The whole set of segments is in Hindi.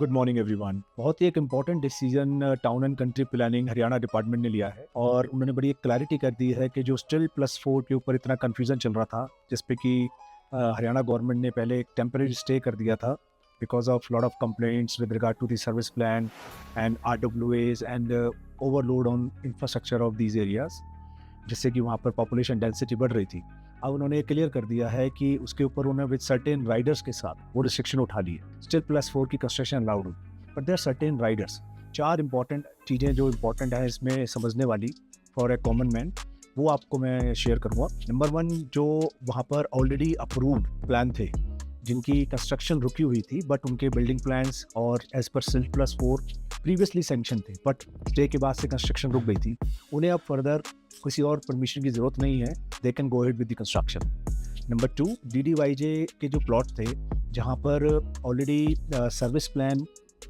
Good morning everyone. बहुत ही एक important decision town and country planning Haryana department ने लिया है और उन्होंने बड़ी एक क्लैरिटी कर दी है कि जो स्टिल प्लस 4 के ऊपर इतना कन्फ्यूजन चल रहा था, जिसपे कि हरियाणा गवर्नमेंट ने पहले एक टेम्परेरी स्टे कर दिया था because of lot of complaints with regard to the service plan and RWAs and overload on infrastructure of these areas, जिससे कि वहाँ पर पॉपुलेशन डेंसिटी बढ़ रही थी। अब उन्होंने क्लियर कर दिया है कि उसके ऊपर उन्होंने विद सर्टेन राइडर्स के साथ वो रिस्ट्रिक्शन उठा ली है। स्टिल प्लस 4 की कंस्ट्रक्शन अलाउड हुई, but there certain riders. 4 important चीज़ें जो इंपॉर्टेंट है इसमें समझने वाली फॉर ए कॉमन मैन, वो आपको मैं शेयर करूँगा। नंबर 1, जो वहाँ पर ऑलरेडी अप्रूव्ड प्लान थे जिनकी कंस्ट्रक्शन रुकी हुई थी, बट उनके बिल्डिंग प्लान्स और as per still plus 4 previously sanctioned थे, बट स्टे के बाद से कंस्ट्रक्शन रुक गई थी। उन्हें अब फर्दर किसी और परमिशन की ज़रूरत नहीं है, they can go ahead with the construction. Number 2, DDYJ के जो प्लॉट थे जहाँ पर ऑलरेडी सर्विस प्लान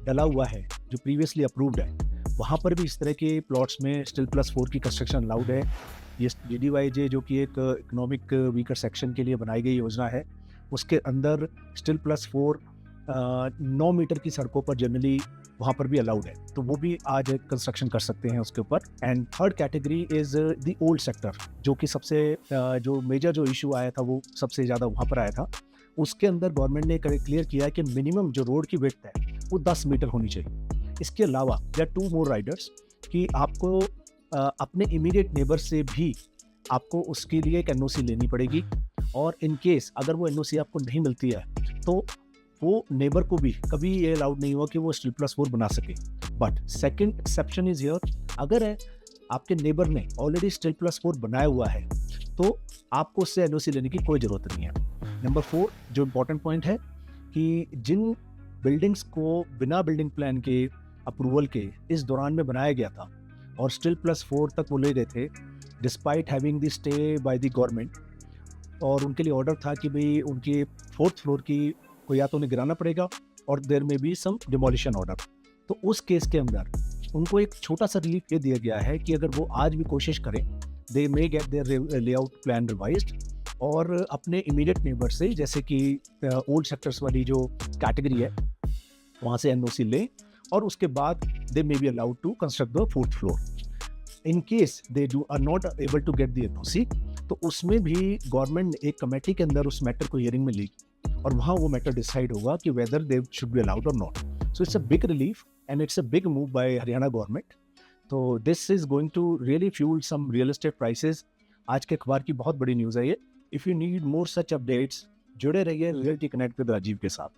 डला हुआ है जो प्रीवियसली अप्रूव्ड है, वहाँ पर भी इस तरह के प्लॉट्स में स्टिल प्लस 4 की कंस्ट्रक्शन अलाउड है। ये DDYJ जो कि एक इकोनॉमिक वीकर सेक्शन के लिए बनाई गई योजना है, उसके अंदर स्टिल प्लस 4 9 मीटर की सड़कों पर जनरली वहाँ पर भी अलाउड है, तो वो भी आज कंस्ट्रक्शन कर सकते हैं उसके ऊपर। And third category is the old sector, जो कि सबसे जो मेजर जो इशू आया था वो सबसे ज़्यादा वहाँ पर आया था। उसके अंदर गवर्नमेंट ने क्लियर किया है कि मिनिमम जो रोड की विड्थ है वो 10 मीटर होनी चाहिए। इसके अलावा देयर आर 2 मोर राइडर्स कि आपको अपने इमीडिएट नेबर से भी आपको उसके लिए एक NOC लेनी पड़ेगी, और इन केस अगर वो NOC आपको नहीं मिलती है तो वो नेबर को भी कभी ये अलाउड नहीं हुआ कि वो स्टिल प्लस 4 बना सके। But second exception is here, अगर है आपके नेबर ने ऑलरेडी स्टिल प्लस 4 बनाया हुआ है तो आपको उससे NOC लेने की कोई ज़रूरत नहीं है। नंबर 4 जो इम्पोर्टेंट पॉइंट है कि जिन बिल्डिंग्स को बिना बिल्डिंग प्लान के अप्रूवल के इस दौरान में बनाया गया था और स्टिल प्लस 4 तक वो ले गए थे despite having the stay by the government, और उनके लिए ऑर्डर था कि भाई उनके 4th फ्लोर की को या तो उन्हें गिराना पड़ेगा और देयर में बी सम डिमोलिशन ऑर्डर। तो उस केस के अंदर उनको एक छोटा सा रिलीफ ये दिया गया है कि अगर वो आज भी कोशिश करें, they may get their layout plan revised, और अपने इमीडिएट नेबर से जैसे कि ओल्ड सेक्टर्स वाली जो कैटेगरी है वहाँ से NOC लें, और उसके बाद they may be allowed to construct the 4th floor. In case they are not able to get the NOC, तो उसमें भी गवर्नमेंट ने एक कमेटी के अंदर उस मैटर को हियरिंग में ली और वहाँ वो मैटर डिसाइड होगा कि whether they should be allowed और नॉट। So it's a big relief and it's a big move by Haryana government. तो this is going to really fuel some real estate prices. आज के अखबार की बहुत बड़ी न्यूज़ है ये। If you need more such updates, जुड़े रहिए रियलिटी कनेक्ट विद राजीव के साथ।